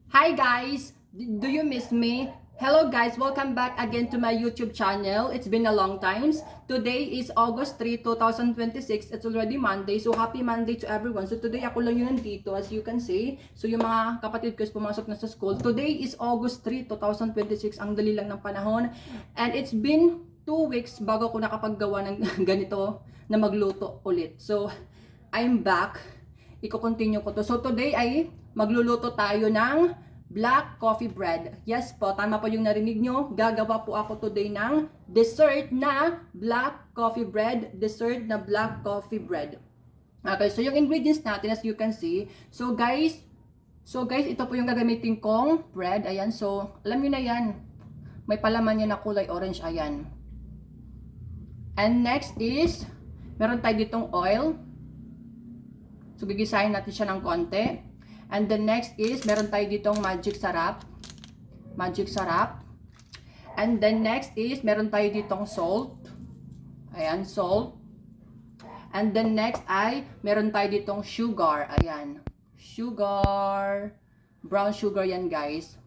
Hi guys! Do you miss me? Hello guys! Welcome back again to my YouTube channel. It's been a long time. Today is August 3, 2026. It's already Monday. So happy Monday to everyone. So today ako lang yun nandito as you can see. So yung mga kapatid ko is pumasok na sa school. Today is August 3, 2026. Ang dali lang ng panahon. And it's been 2 weeks bago ko nakapaggawa ng ganito na magluto ulit. So I'm back. Iko-continue ko to. So today ay magluluto tayo ng black coffee bread. Yes po, tama po yung narinig nyo. Gagawa po ako today ng dessert na black coffee bread. Dessert na black coffee bread. Okay, so yung ingredients natin as you can see. So guys, ito po yung gagamitin kong bread. Ayan, so alam nyo na yan. May palaman yan na kulay orange. Ayan. And next is, meron tayo ditong oil. So, gigisahin natin siya ng konti. And the next is, meron tayo ditong magic sarap. Magic sarap. And then next is, meron tayo ditong salt. Ayan, salt. And then next ay, meron tayo ditong sugar. Ayan. Sugar. Brown sugar yan, guys.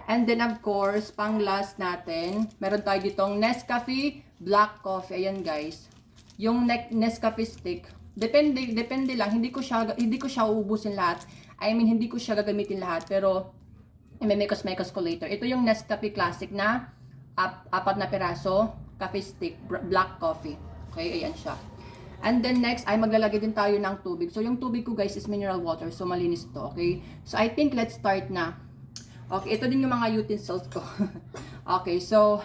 And then of course, pang last natin, meron tayo ditong Nescafe black coffee. Ayan, guys. Yung Nescafe stick. Depende lang, hindi ko siya uubusin lahat. I mean, hindi ko siya gagamitin lahat, pero may-mekos ko later. Ito yung Nescafe Classic na 4 na peraso, coffee stick, black coffee. Okay, ayan siya. And then next ay maglalagay din tayo ng tubig. So yung tubig ko guys is mineral water, so malinis to, okay? So I think let's start na. Okay, ito din yung mga utensils ko. Okay, so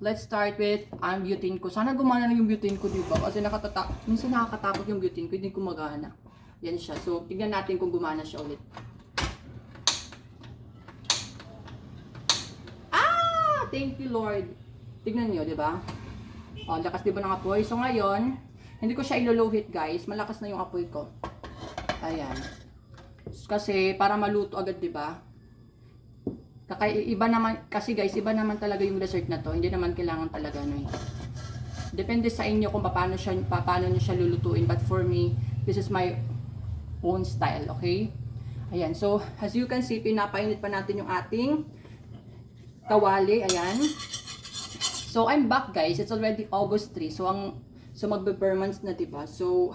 let's start with ang butane ko. Sana gumana na yung butane ko, diba? Kasi minsan nakakatakot yung butane ko, hindi gumagana. Yan siya. So, tignan natin kung gumana siya ulit. Ah! Thank you, Lord. Tignan nyo, diba? O, lakas diba ng apoy? So, ngayon, hindi ko siya ilo-low heat, guys. Malakas na yung apoy ko. Ayan. Kasi, para maluto agad, diba? Iba naman, kasi guys, iba naman talaga yung dessert na to. Hindi naman kailangan talaga ano eh. Depende sa inyo kung paano nyo siya lulutuin. But for me, this is my own style, okay? Ayan, so as you can see, pinapainit pa natin yung ating kawali. Ayan. So I'm back guys. It's already August 3. So magbe-bare months na, diba? So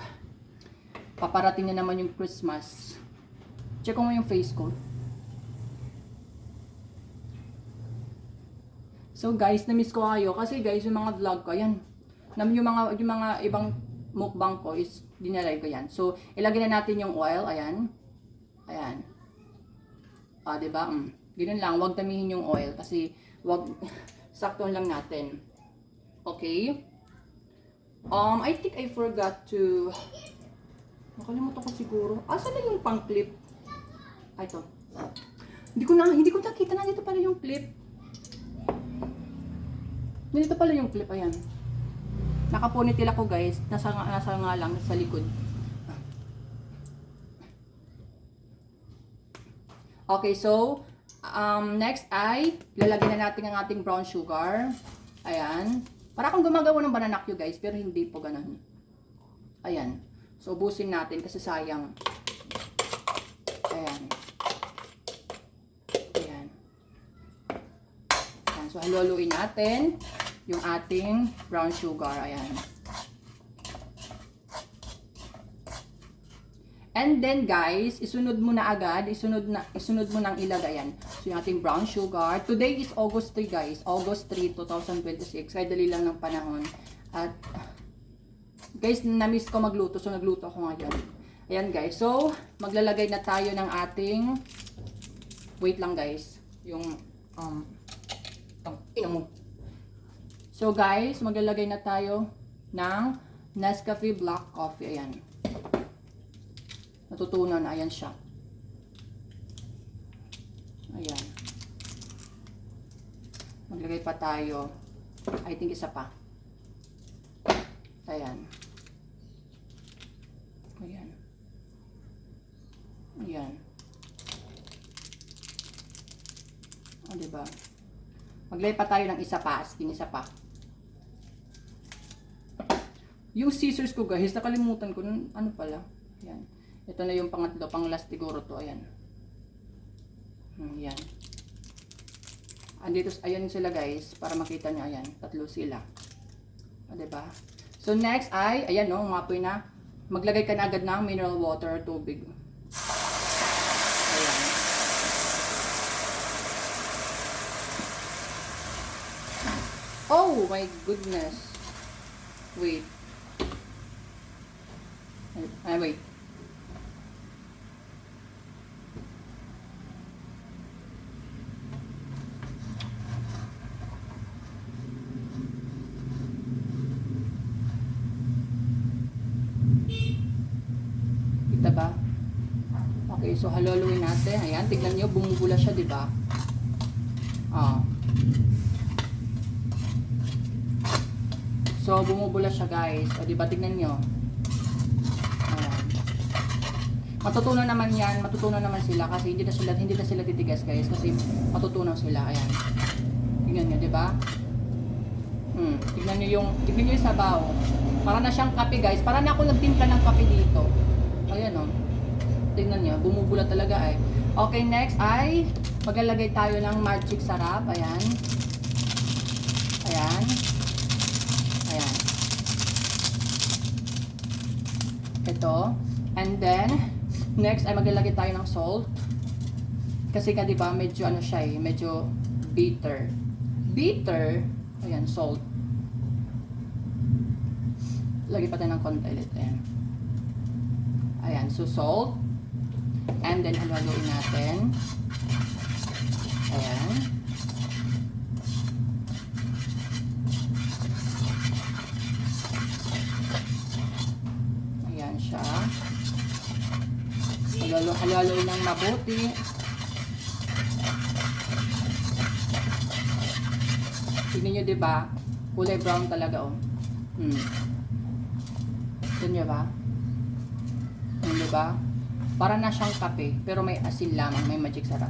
paparating na naman yung Christmas. Check ko mo yung face ko. So guys, na-miss ko kayo kasi guys, yung mga vlog ko, ayan. Yung mga ibang mukbang ko is dinalive ko yan. So, ilagay na natin yung oil, ayan. Ayan. Ah, diba? Ganun lang, wag tamihin yung oil kasi wag sakto lang natin. Okay? I think I forgot to nakalimutan ko siguro. Asan na yung pang clip? Ay, ito. Hindi ko nakita na dito pala yung clip. Dito pala yung clip, ayan. Naka-ponytail ako guys. Nasa nga lang sa likod. Okay, so next ay lalagyan na natin ang ating brown sugar. Ayan. Para akong gumagawa ng banana cue guys, pero hindi po ganun. Ayan. So ubusin natin kasi sayang. Ayan. Ayan. Ayan. So haluin natin yung ating brown sugar. Ayan. And then guys, isunod mo na agad, isunod mo nang ilagay yan. So yung ating brown sugar. Today is August 3 guys. August 3, 2026. Kaya dali lang ng panahon. At guys, na-miss ko magluto. So nagluto ako ngayon. Ayan guys. So maglalagay na tayo ng ating, wait lang guys. Yung So guys, maglalagay na tayo ng Nescafe black coffee. Ayan. Natutunan na. Ayan siya. Ayan. Maglagay pa tayo. I think isa pa. Ayan. Ayan. Ayan. O, diba? Maglagay pa tayo ng isa pa. Asking isa pa. Yung scissors ko guys, nakalimutan ko. Ano pala? Ayan. Ito na yung pangatlo, pang last siguro to. Ayan. Yan. Andito, ayun sila guys, para makita nyo, ayan, tatlo sila. O, diba? So, next ay, ayan no, umapoy na. Maglagay ka na agad ng mineral water, tubig. Ayan. Oh my goodness. Wait. Ay, wait. Kita ba? Okay, so haluhaluin natin. Ayan, tignan nyo, bumubula siya, di ba? Ah. So, bumubula siya, guys. O, di ba, tignan nyo. Ayan. Matutunaw naman yan, matutunaw naman sila kasi hindi na sila titigas, guys, kasi matutunaw sila. Ayan. Tignan nyo, di ba? Tignan nyo yung sabaw. Para na siyang kape, guys. Para na ako nagtimpla ng kape dito. Ayan, o. Tignan nyo, bumubula talaga eh. Okay, next ay maglalagay tayo ng magic sarap. Ayan. Ayan. Ayan. Ito. And then, next ay maglalagay tayo ng salt. Kasi ka, diba, medyo ano siya eh, medyo bitter. Bitter. Ayan, salt. Lagay pa tayo ng konti ulit. Ayan. Ayan, so salt. And then, haluhaluin natin. Ayan. Ayan siya. Haluhaluin ng mabuti. Tignan nyo, diba? Kulay brown talaga, oh. Tignan nyo ba? Diba? Para na siyang kape, pero may asin lamang, may magic sarap.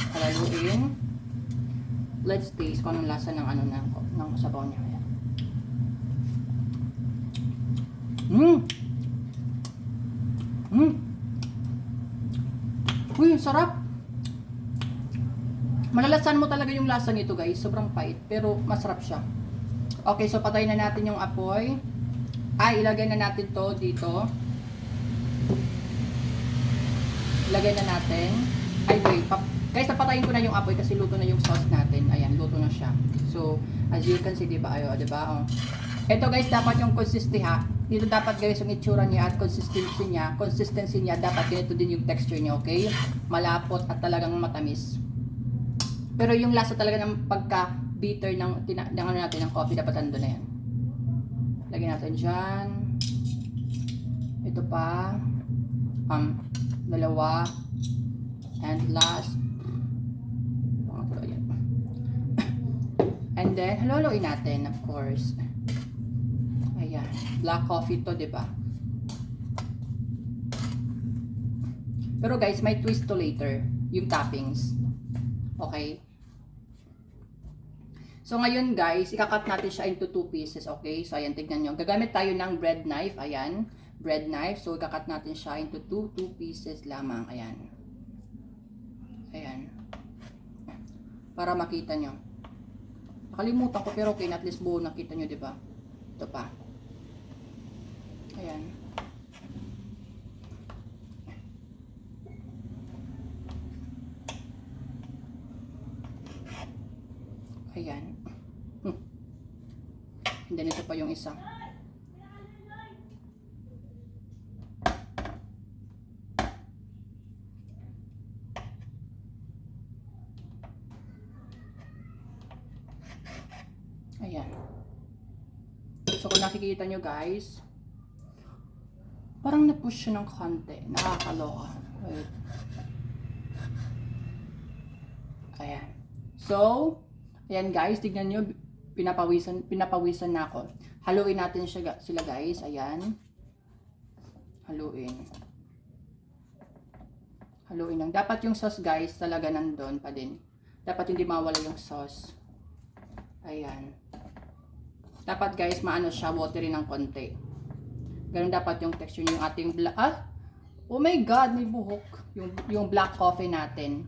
Halaluin. Let's taste kung anong lasa ng ano ng sabaw niya. Uy, sarap. Malalasan mo talaga yung lasa nito, guys. Sobrang pait, pero masarap siya. Okay, so patayin na natin yung apoy. Ay, ilagay na natin to dito. Ilagay na natin. Ay, wait. Guys, napatayin ko na yung apoy kasi luto na yung sauce natin. Ayan, luto na siya. So, as you can see, diba? Ayo, diba? Oh. Ito, guys, dapat yung consistency ha. Dito dapat, guys, yung itsura niya at consistency niya, dapat ganito din yung texture niya, okay? Malapot at talagang matamis. Pero yung lasa talaga ng pagka-bitter ng ano natin, ng coffee, dapat ando na yan. Lagyan natin dyan. Ito pa. Dalawa. And last. And then, haluhaluin natin, of course. Ayan. Black coffee to, diba? Pero guys, may twist to later. Yung toppings. Okay? So, ngayon guys, ikakat natin siya into 2 pieces, okay? So, ayan, tignan nyo. Gagamit tayo ng bread knife, ayan. Bread knife. So, ikakat natin siya into 2 pieces lamang, ayan. Ayan. Para makita nyo. Nakalimutan ko, pero okay, at least buo nakita nyo, diba? Ito pa. Ayan. Ayan. And then, ito pa yung isa. Ayan. So, kung nakikita nyo guys, parang na-push siya ng konti. Nakakaloka. Wait. Ayan. So, ayan guys, tignan nyo, pinapawisan na ako. Haluin natin sila guys. Ayan. Haluin. Haluin lang. Dapat yung sauce guys talaga nandun pa din. Dapat hindi mawala yung sauce. Ayan. Dapat guys, maano siya, watery ng konti. Ganun dapat yung texture yung ating Oh my God, may buhok. Yung black coffee natin.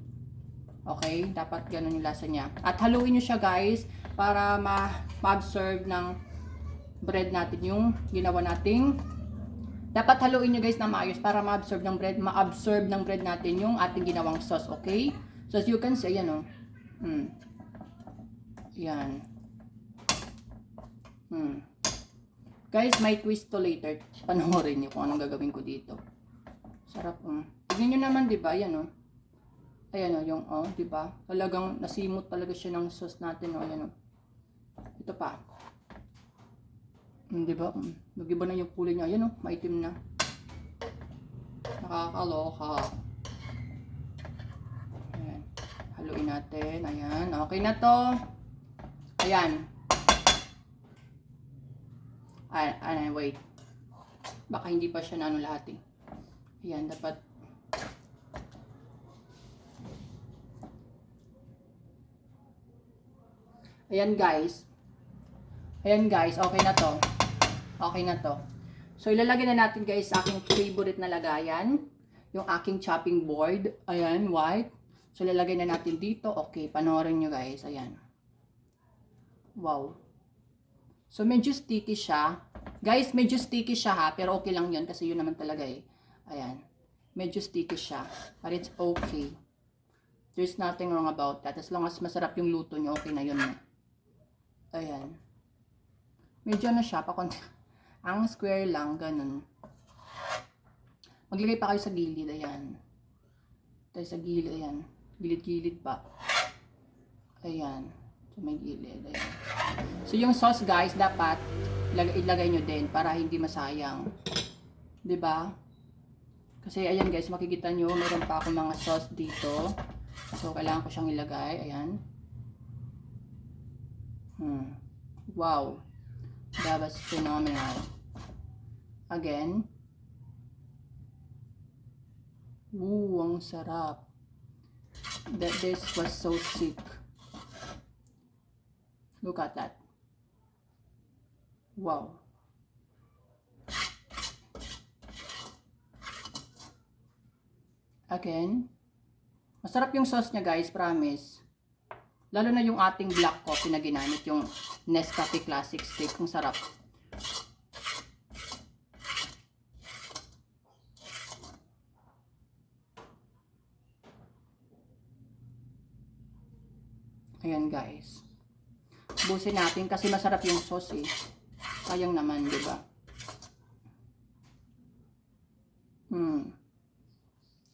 Okay? Dapat ganun yung lasa niya. At haluin nyo siya guys para ma-absorb ng bread natin yung ginawa nating. Dapat haluin nyo guys na maayos para ma-absorb ng bread natin yung ating ginawang sauce. Okay? So as you can see, ayan o. Yan. Guys, may twist to later. Panoorin nyo kung anong gagawin ko dito. Sarap. Tignan nyo naman, di ba? Ayan o. Ayan o, yung di ba? Talagang nasimot talaga siya ng sauce natin o. Ayan o. Ito pa. Di ba? Nag-iba na yung kulay niya. Ayan o, maitim na. Nakakaloka. Ayan. Haluin natin. Ayan. Okay na to. Ayan. Wait. Baka hindi pa siya na ano lahat eh. Ayan, dapat. Ayan guys. Ayan guys, okay na to. Okay na to. So ilalagay na natin guys sa aking favorite na lagayan. Yung aking chopping board. Ayan, white. So ilalagay na natin dito. Okay, panoorin nyo guys. Ayan. Wow. So medyo sticky siya. Guys, medyo sticky siya ha. Pero okay lang yun kasi yun naman talaga eh. Ayan. Medyo sticky siya. But it's okay. There's nothing wrong about that. As long as masarap yung luto nyo, okay na yun. Ayan. Medyo na siya. Ang square lang. Ganun. Maglagay pa kayo sa gilid. Ayan. Tayo sa gilid. Ayan. Gilid-gilid pa. Ayan. So may gilid. Ayan. So yung sauce guys, dapat ilagay nyo din para hindi masayang. 'Di ba? Kasi ayan guys, makikita nyo, meron pa akong mga sauce dito. So kailangan ko siyang ilagay. Ayan. Wow. That was phenomenal. Again. Ooh, ang sarap. This was so sick. Look at that. Wow. Again. Masarap yung sauce niya guys, promise. Lalo na yung ating black coffee na ginamit, yung Nescafe Classic Stick. Ang sarap. Ayan guys. Busin natin kasi masarap yung sauce eh. Sayang naman, di ba?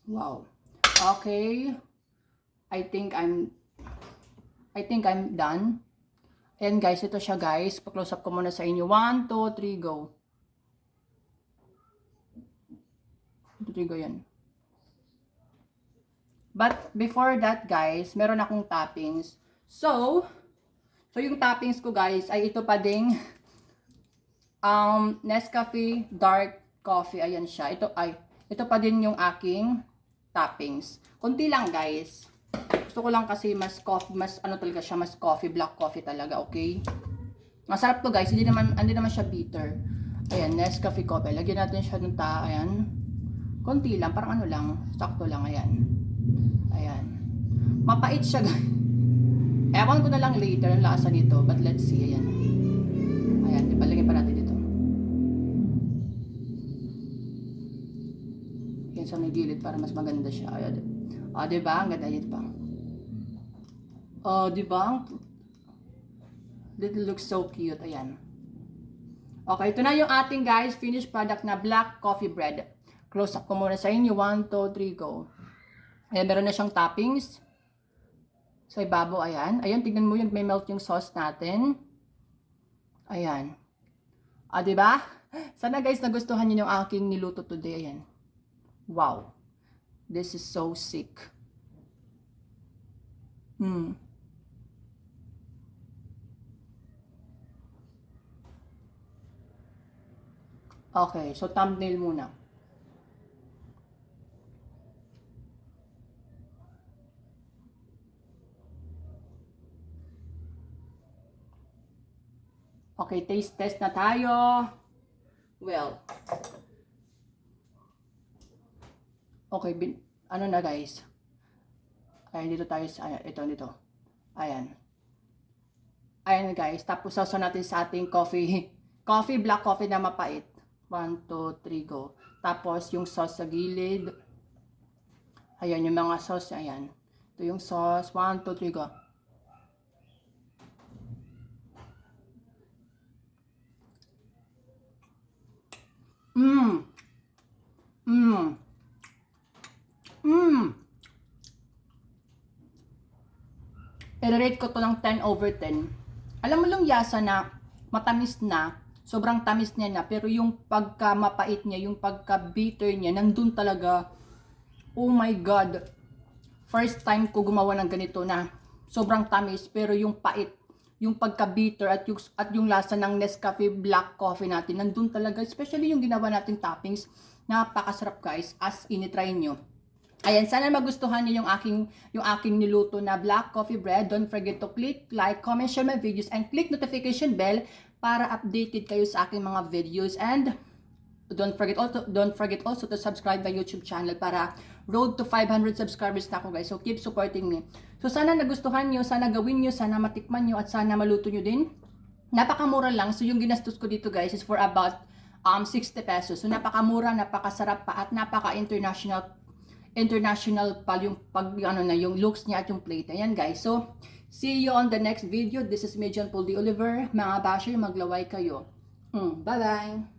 Wow. Okay. I think I'm done. Ayan guys, ito siya guys. Pa-close up ko muna sa inyo. 1, 2, 3, go. 1, 2, 3, go yan. But before that guys, meron akong toppings. So yung toppings ko guys ay ito pa ding Nescafe Dark Coffee. Ayan siya. Ito pa din yung aking toppings. Kunti lang guys. Gusto ko lang kasi mas ano talaga siya, mas black coffee talaga, okay? Masarap to guys, hindi naman siya bitter. Ayan, Nescafe coffee. Lagyan natin siya ng ayan. Kunti lang, parang ano lang, sakto lang, ayan. Ayan. Mapait siya guys. Ewan ko na lang later ang lasa nito, but let's see, ayan. Ayan, ipalagay pa natin dito. Ayan sa may gilid para mas maganda siya. Ayan. Diba? Ang ganda yun pa. Diba? It looks so cute. Ayan. Okay, ito na yung ating guys finished product na black coffee bread. Close up ko muna sa inyo. 1, 2, 3, go. Ayan, meron na siyang toppings. Sa ibabaw, ayan. Ayan, tignan mo yung may melt yung sauce natin. Ayan. Diba? Sana guys nagustuhan niyo yung aking niluto today. Ayan. Wow. This is so sick. Okay, so thumbnail muna. Okay, taste test na tayo. Well, Okay, ano na guys. Ayan, dito tayo sa, ayan, dito. Ayan. Ayan guys, tapos sausaw natin sa ating coffee, black coffee na mapait. 1, 2, 3, go. Tapos yung sauce sa gilid. Ayan, yung mga sauce, ayan. Ito yung sauce, 1, 2, 3, go. Mmm. Mmm. Mmm. I-rate ko to ng 10/10. Alam mo lang yasa na matamis na, sobrang tamis niya na, pero yung pagka mapait niya, yung pagka bitter niya, nandun talaga. Oh my God. First time ko gumawa ng ganito na sobrang tamis, pero yung pait, yung pagka bitter at yung lasa ng Nescafe black coffee natin, nandun talaga. Especially yung ginawa nating toppings, napakasarap guys, as in-try nyo. Ayan, sana magustuhan niyo yung aking niluto na black coffee bread. Don't forget to click like, comment, share my videos, and click notification bell para updated kayo sa aking mga videos. And don't forget also to subscribe my YouTube channel para road to 500 subscribers na ako guys. So keep supporting me. So sana nagustuhan niyo, sana gawin niyo, sana matikman niyo, at sana maluto niyo din. Napakamura lang. So yung ginastos ko dito guys is for about 60 pesos. So napakamura, napakasarap pa, at international pa yung yung looks niya at yung plate. Ayan guys. So, see you on the next video. This is me, John Paul D. Oliver. Mga basher, maglaway kayo. Bye-bye!